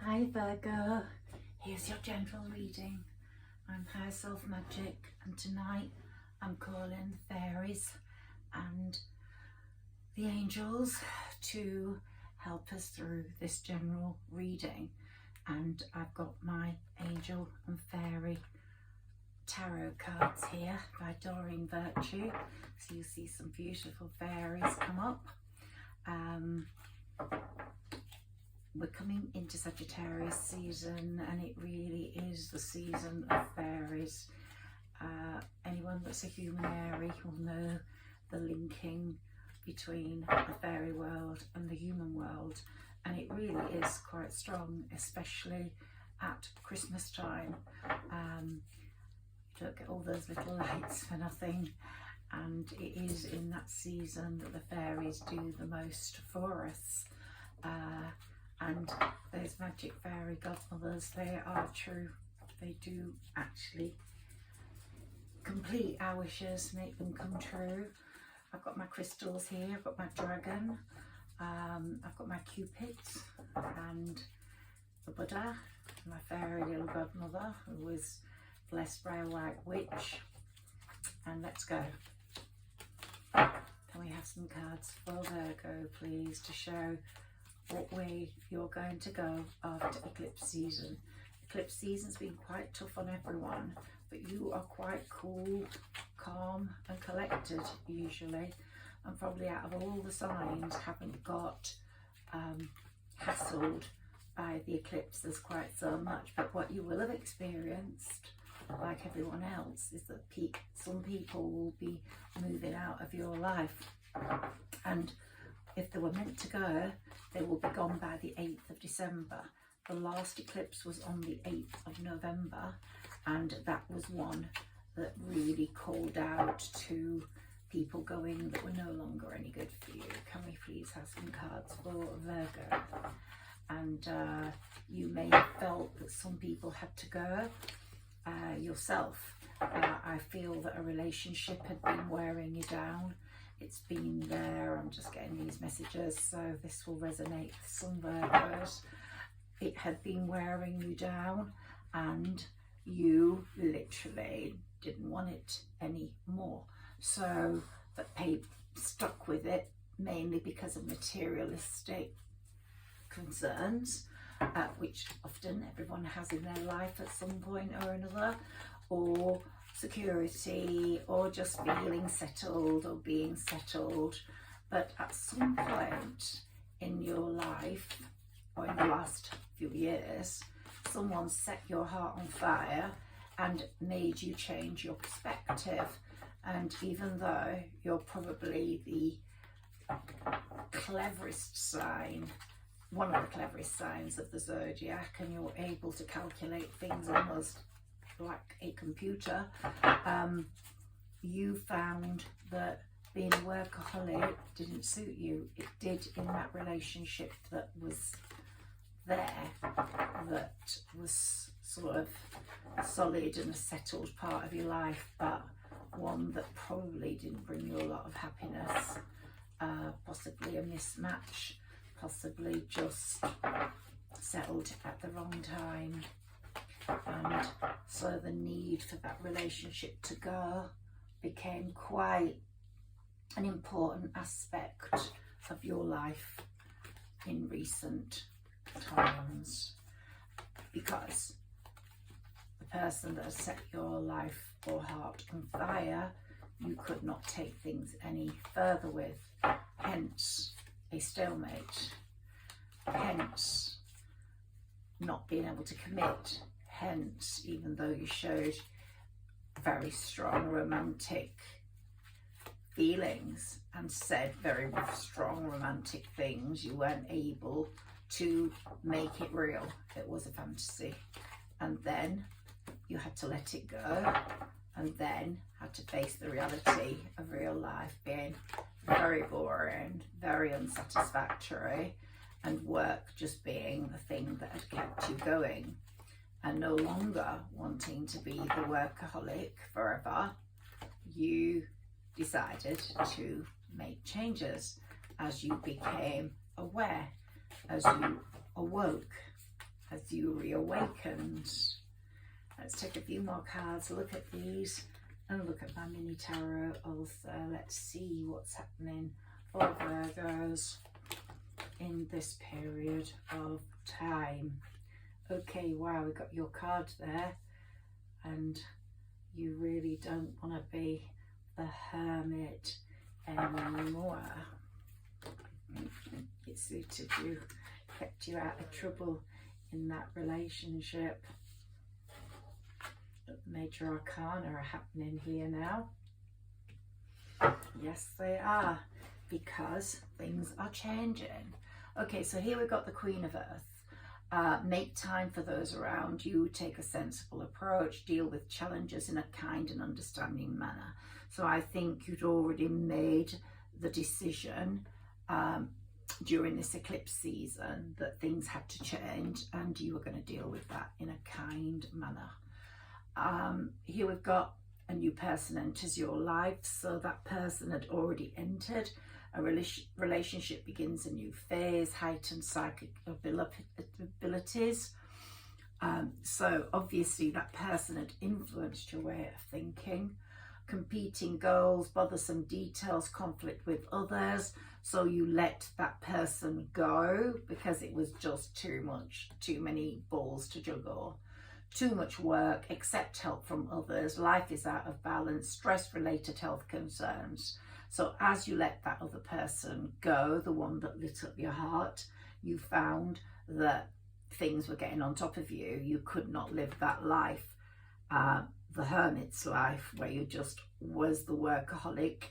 Hi Virgo, here's your general reading. I'm Higherself Magic, and tonight I'm calling the fairies and the angels to help us through this general reading. And I've got my angel and fairy tarot cards here by Doreen Virtue, so you'll see some beautiful fairies come up. We're coming into Sagittarius season, and it really is the season of fairies. Anyone that's a humanary will know the linking between the fairy world and the human world, and it really is quite strong, especially at Christmas time. You don't get all those little lights for nothing, and it is in that season that the fairies do the most for us. And those magic fairy godmothers, they are true. They do actually complete our wishes, make them come true. I've got my crystals here, I've got my dragon, I've got my Cupid and the Buddha, my fairy little godmother who was blessed by a white witch. And let's go. Can we have some cards for Virgo, please, to show what way you're going to go after eclipse season? Eclipse season's been quite tough on everyone, but you are quite cool, calm and collected usually, and probably out of all the signs haven't got hassled by the eclipses quite so much. But what you will have experienced, like everyone else, is that some people will be moving out of your life, and if they were meant to go, they will be gone by the 8th of December. The last eclipse was on the 8th of November, and that was one that really called out to people going that were no longer any good for you. Can we please have some cards for Virgo? And you may have felt that some people had to go. Yourself, I feel that a relationship had been wearing you down. It's been there. I'm just getting these messages, so this will resonate with some Virgos. It had been wearing you down, and you literally didn't want it anymore. So, but stuck with it mainly because of materialistic concerns, which often everyone has in their life at some point or another, or security, or just feeling settled or being settled. But at some point in your life, or in the last few years, someone set your heart on fire and made you change your perspective. And even though you're probably the cleverest sign, one of the cleverest signs of the zodiac, and you're able to calculate things almost like a computer, you found that being a workaholic didn't suit you. It did in that relationship that was there, that was sort of solid and a settled part of your life, but one that probably didn't bring you a lot of happiness, possibly a mismatch, possibly just settled at the wrong time. And so the need for that relationship to go became quite an important aspect of your life in recent times, because the person that has set your life or heart on fire, you could not take things any further with, hence a stalemate, hence not being able to commit, hence even though you showed very strong romantic feelings and said very strong romantic things, you weren't able to make it real. It was a fantasy, and then you had to let it go, and then had to face the reality of real life being very boring, very unsatisfactory, and work just being the thing that had kept you going. And no longer wanting to be the workaholic forever, you decided to make changes as you became aware, as you awoke, as you reawakened. Let's take a few more cards, look at these, and look at my mini tarot also. Let's see what's happening for Virgos in this period of time. Okay, wow, we got your card there, and you really don't want to be the Hermit anymore. It suited you, kept you out of trouble in that relationship. The major arcana are happening here now. Yes, they are, because things are changing. Okay, so here we've got the Queen of Earth. Make time for those around you, take a sensible approach, deal with challenges in a kind and understanding manner. So I think you'd already made the decision during this eclipse season that things had to change, and you were going to deal with that in a kind manner. Here we've got a new person enters your life, so that person had already entered. A relationship begins a new phase, heightened psychic abilities. So obviously that person had influenced your way of thinking. Competing goals, bothersome details, conflict with others. So you let that person go because it was just too much, too many balls to juggle. Too much work, accept help from others, life is out of balance, stress-related health concerns. So as you let that other person go, the one that lit up your heart, you found that things were getting on top of you. You could not live that life, the hermit's life, where you just was the workaholic,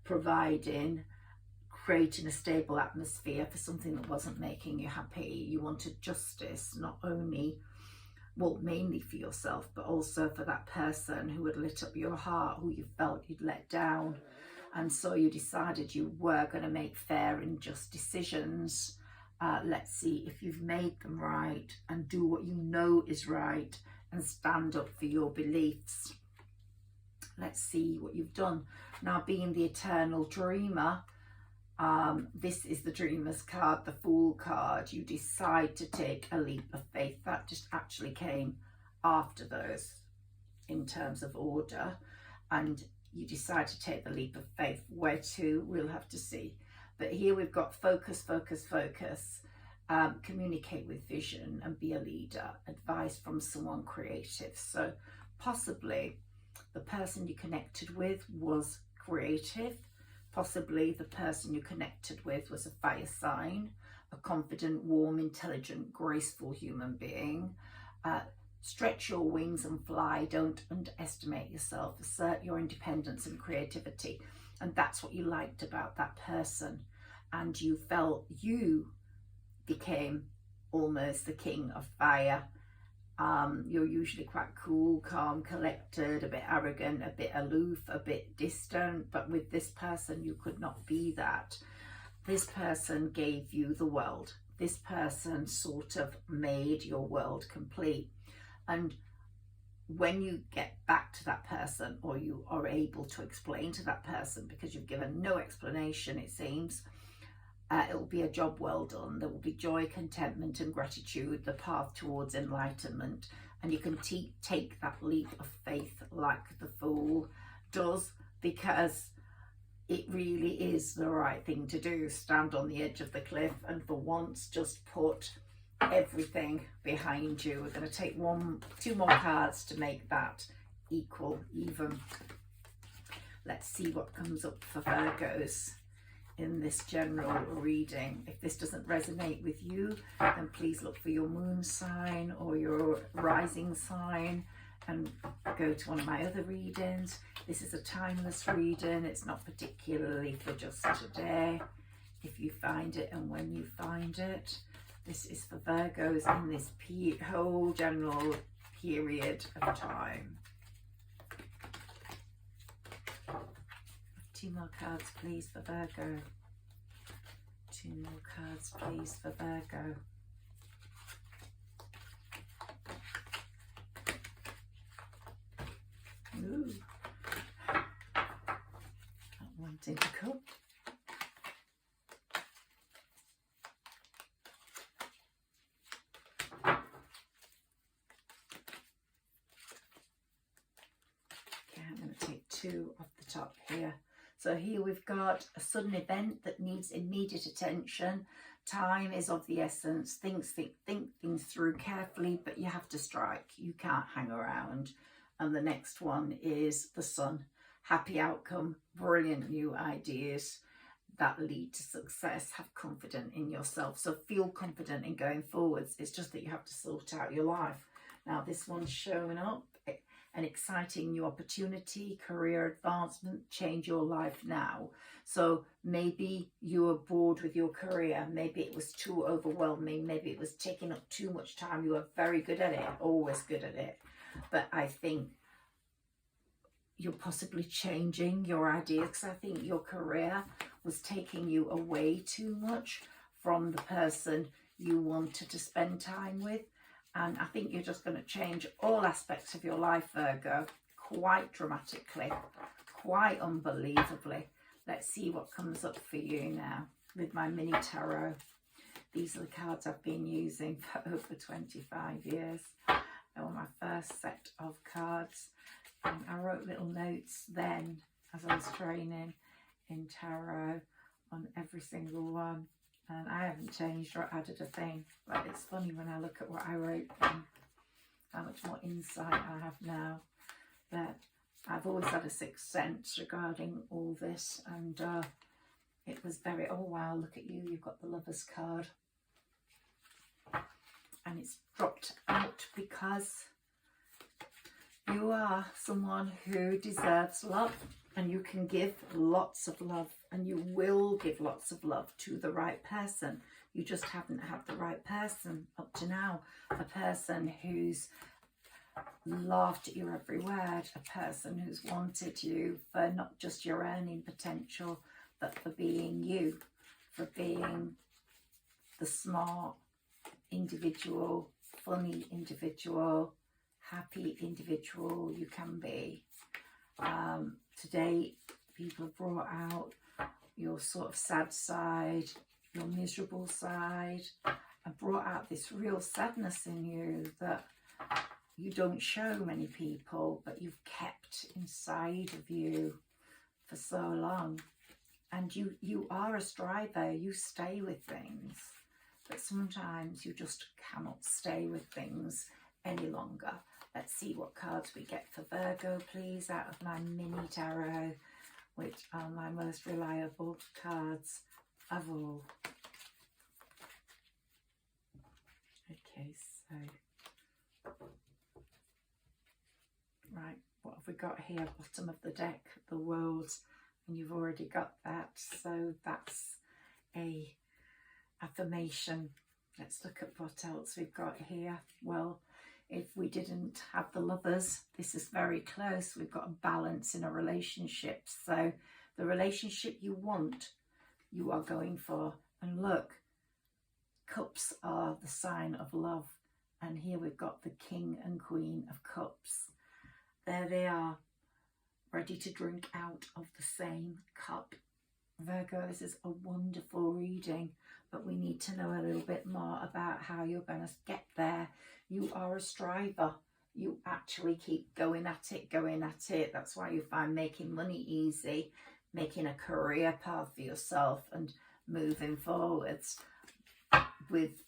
providing, creating a stable atmosphere for something that wasn't making you happy. You wanted justice, not only, well, mainly for yourself, but also for that person who had lit up your heart, who you felt you'd let down. And so you decided you were going to make fair and just decisions. Let's see if you've made them right, and do what you know is right and stand up for your beliefs. Let's see what you've done. Now, being the eternal dreamer, this is the Dreamer's card, the Fool card. You decide to take a leap of faith. That just actually came after those in terms of order, and you decide to take the leap of faith. Where to, we'll have to see. But here we've got focus, focus, focus. Communicate with vision and be a leader. Advice from someone creative. So possibly the person you connected with was creative. Possibly the person you connected with was a fire sign, a confident, warm, intelligent, graceful human being. Stretch your wings and fly. Don't underestimate yourself. Assert your independence and creativity. And that's what you liked about that person. And you felt you became almost the king of fire. You're usually quite cool, calm, collected, a bit arrogant, a bit aloof, a bit distant. But with this person, you could not be that. This person gave you the world. This person sort of made your world complete. And when you get back to that person, or you are able to explain to that person, because you've given no explanation, it seems, it will be a job well done. There will be joy, contentment and gratitude, the path towards enlightenment. And you can take that leap of faith like the Fool does, because it really is the right thing to do. Stand on the edge of the cliff and for once just put everything behind you. We're going to take two more cards to make that equal, even. Let's see what comes up for Virgos in this general reading. If this doesn't resonate with you, then please look for your moon sign or your rising sign and go to one of my other readings. This is a timeless reading. It's not particularly for just today. If you find it and when you find it, this is for Virgos in this whole general period of time. Two more cards, please, for Virgo. Two more cards, please, for Virgo. Ooh. Not wanting to come. 2 off the top here. So here we've got a sudden event that needs immediate attention. Time is of the essence. Think things through carefully, but you have to strike. You can't hang around. And the next one is the Sun. Happy outcome, brilliant new ideas that lead to success. Have confidence in yourself. So feel confident in going forwards. It's just that you have to sort out your life. Now this one's showing up. An exciting new opportunity, career advancement, change your life now. So maybe you were bored with your career. Maybe it was too overwhelming. Maybe it was taking up too much time. You were very good at it, always good at it. But I think you're possibly changing your ideas, because I think your career was taking you away too much from the person you wanted to spend time with. And I think you're just going to change all aspects of your life, Virgo, quite dramatically, quite unbelievably. Let's see what comes up for you now with my mini tarot. These are the cards I've been using for over 25 years. They were my first set of cards. And I wrote little notes then as I was training in tarot on every single one. And I haven't changed or added a thing. But it's funny when I look at what I wrote then, how much more insight I have now. But I've always had a sixth sense regarding all this. And it was very, oh wow, look at you, you've got the Lover's card. And it's dropped out because you are someone who deserves love. And you can give lots of love, and you will give lots of love to the right person. You just haven't had the right person up to now. A person who's laughed at your every word, a person who's wanted you for not just your earning potential, but for being you, for being the smart individual, funny individual, happy individual you can be. Today, people have brought out your sort of sad side, your miserable side, and brought out this real sadness in you that you don't show many people, but you've kept inside of you for so long. And you are a striver, you stay with things, but sometimes you just cannot stay with things any longer. Let's see what cards we get for Virgo, please, out of my mini tarot, which are my most reliable cards of all. Okay, so, right, what have we got here? Bottom of the deck, the World, and you've already got that. So that's a affirmation. Let's look at what else we've got here. Well, if we didn't have the Lovers, this is very close. We've got a balance in a relationship. So the relationship you want, you are going for. And look, Cups are the sign of love. And here we've got the King and Queen of Cups. There they are, ready to drink out of the same cup. Virgo, this is a wonderful reading, but we need to know a little bit more about how you're going to get there. You are a striver. You actually keep going at it, going at it. That's why you find making money easy, making a career path for yourself and moving forwards with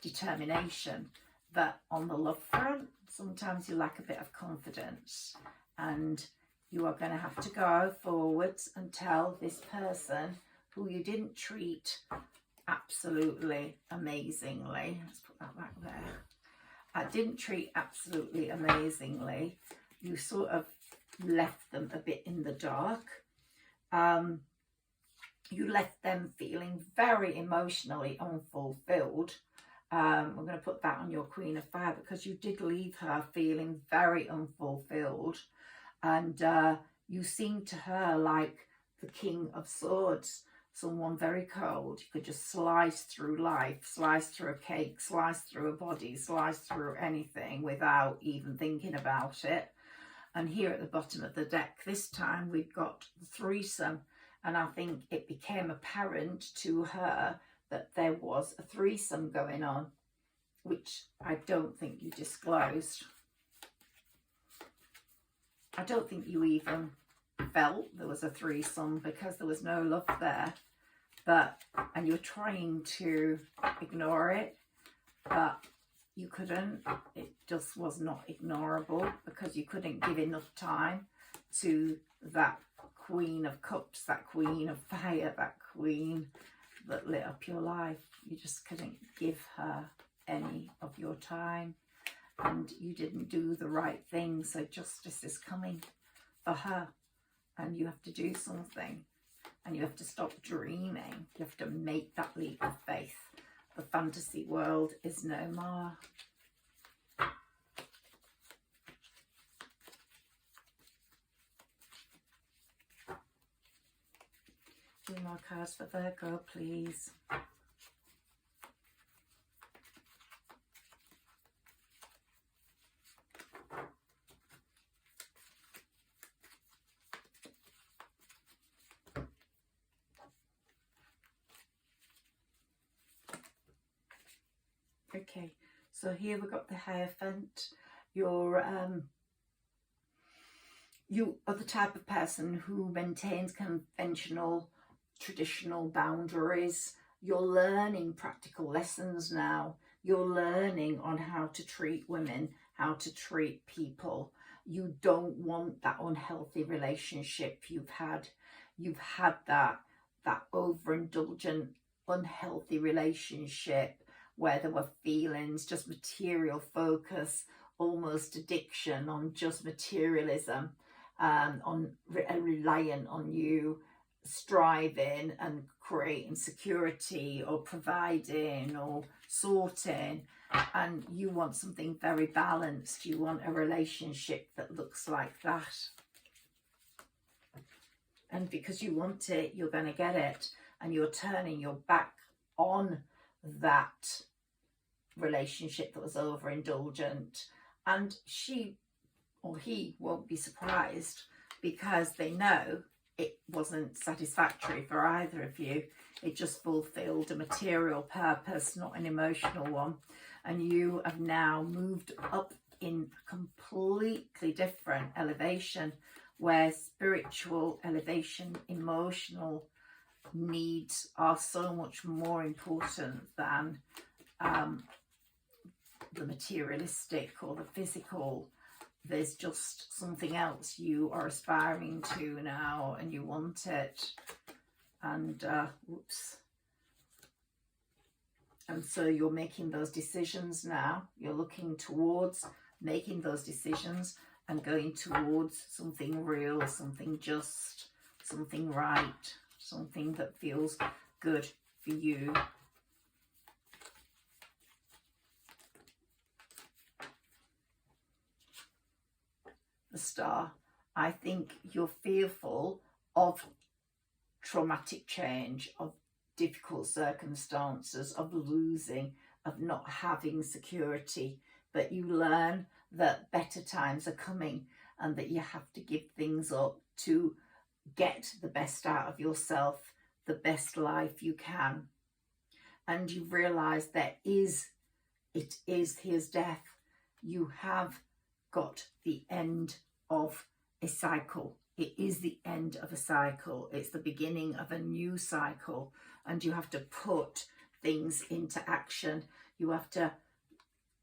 determination. But on the love front, sometimes you lack a bit of confidence, and you are going to have to go forwards and tell this person who you didn't treat absolutely amazingly. Let's put that back there. I didn't treat absolutely amazingly. You sort of left them a bit in the dark. You left them feeling very emotionally unfulfilled. We're going to put that on your Queen of Fire, because you did leave her feeling very unfulfilled. And you seemed to her like the King of Swords, someone very cold. You could just slice through life, slice through a cake, slice through a body, slice through anything without even thinking about it. And here at the bottom of the deck, this time we've got the threesome. And I think it became apparent to her that there was a threesome going on, which I don't think you disclosed. I don't think you even felt there was a threesome because there was no love there, and you're trying to ignore it, but you couldn't. It just was not ignorable because you couldn't give enough time to that Queen of Cups, that Queen of Fire, that Queen that lit up your life. You just couldn't give her any of your time, and you didn't do the right thing. So justice is coming for her, and you have to do something, and you have to stop dreaming. You have to make that leap of faith. The fantasy world is no more. Two more cards for Virgo, please. Okay, so here we've got the Hierophant. You are the type of person who maintains conventional, traditional boundaries. You're learning practical lessons now. You're learning on how to treat women, how to treat people. You don't want that unhealthy relationship you've had. You've had that overindulgent, unhealthy relationship where there were feelings, just material focus, almost addiction on just materialism, reliant on you striving and creating security or providing or sorting, and you want something very balanced. You want a relationship that looks like that, and because you want it, you're going to get it, and you're turning your back on that relationship that was overindulgent, and she or he won't be surprised because they know it wasn't satisfactory for either of you. It just fulfilled a material purpose, not an emotional one, and you have now moved up in a completely different elevation where spiritual elevation, emotional needs are so much more important than the materialistic or the physical. There's just something else you are aspiring to now, and you want it, and and so you're making those decisions now. You're looking towards making those decisions and going towards something real, something just, something right, something that feels good for you. The Star. I think you're fearful of traumatic change, of difficult circumstances, of losing, of not having security, but you learn that better times are coming and that you have to give things up to get the best out of yourself, the best life you can. And you realize it is his death. You have got the end of a cycle. It is the end of a cycle. It's the beginning of a new cycle, and you have to put things into action. You have to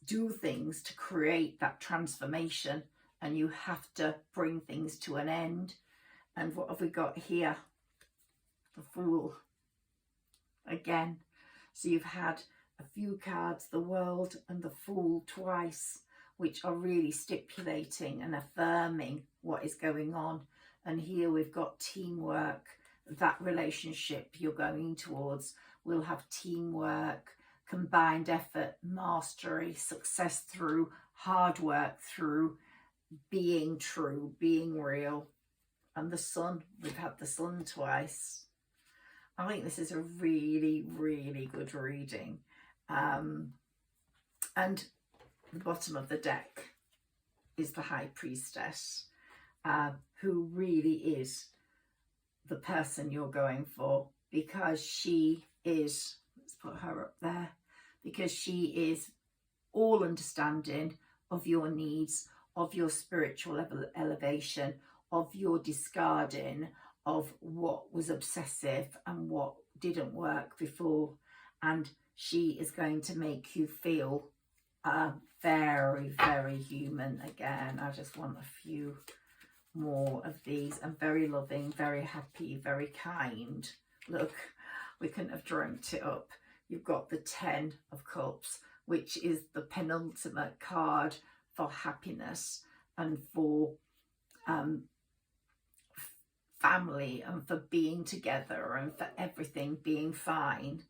do things to create that transformation, and you have to bring things to an end. And what have we got here? The Fool again. So you've had a few cards, the World and the Fool twice, which are really stipulating and affirming what is going on. And here we've got teamwork. That relationship you're going towards will have teamwork, combined effort, mastery, success through hard work, through being true, being real. And the Sun, we've had the Sun twice. I think this is a really, really good reading. And the bottom of the deck is the High Priestess, who really is the person you're going for, because she is, let's put her up there, because she is all understanding of your needs, of your spiritual elevation, of your discarding of what was obsessive and what didn't work before, and she is going to make you feel very, very human again. I just want a few more of these. And very loving, very happy, very kind. Look, we couldn't have dreamt it up. You've got the 10 of Cups, which is the penultimate card for happiness and for family and for being together and for everything being fine.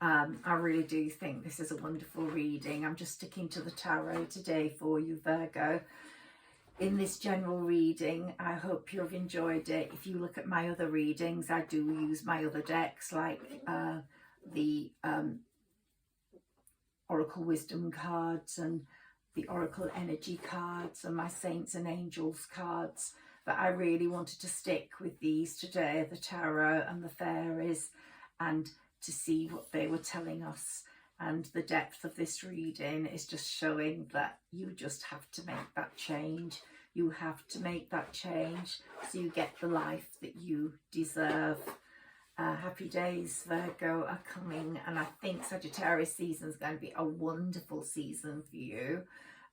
I really do think this is a wonderful reading. I'm just sticking to the tarot today for you, Virgo. In this general reading, I hope you've enjoyed it. If you look at my other readings, I do use my other decks, like the Oracle Wisdom cards and the Oracle Energy cards and my Saints and Angels cards. But I really wanted to stick with these today, the Tarot and the Fairies, and to see what they were telling us. And the depth of this reading is just showing that you just have to make that change. You have to make that change so you get the life that you deserve. Happy days, Virgo, are coming, and I think Sagittarius season is going to be a wonderful season for you.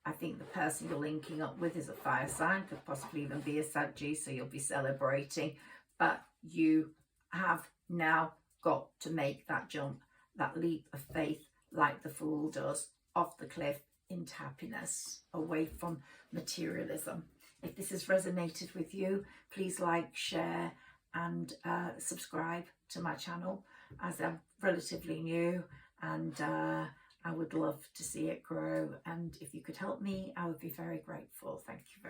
I think the person you're linking up with is a fire sign, could possibly even be a Sagittarius, so you'll be celebrating. But you have now got to make that jump, that leap of faith, like the Fool does, off the cliff into happiness, away from materialism. If this has resonated with you, please like, share and subscribe to my channel, as I'm relatively new, and I would love to see it grow. And if you could help me, I would be very grateful. Thank you very much.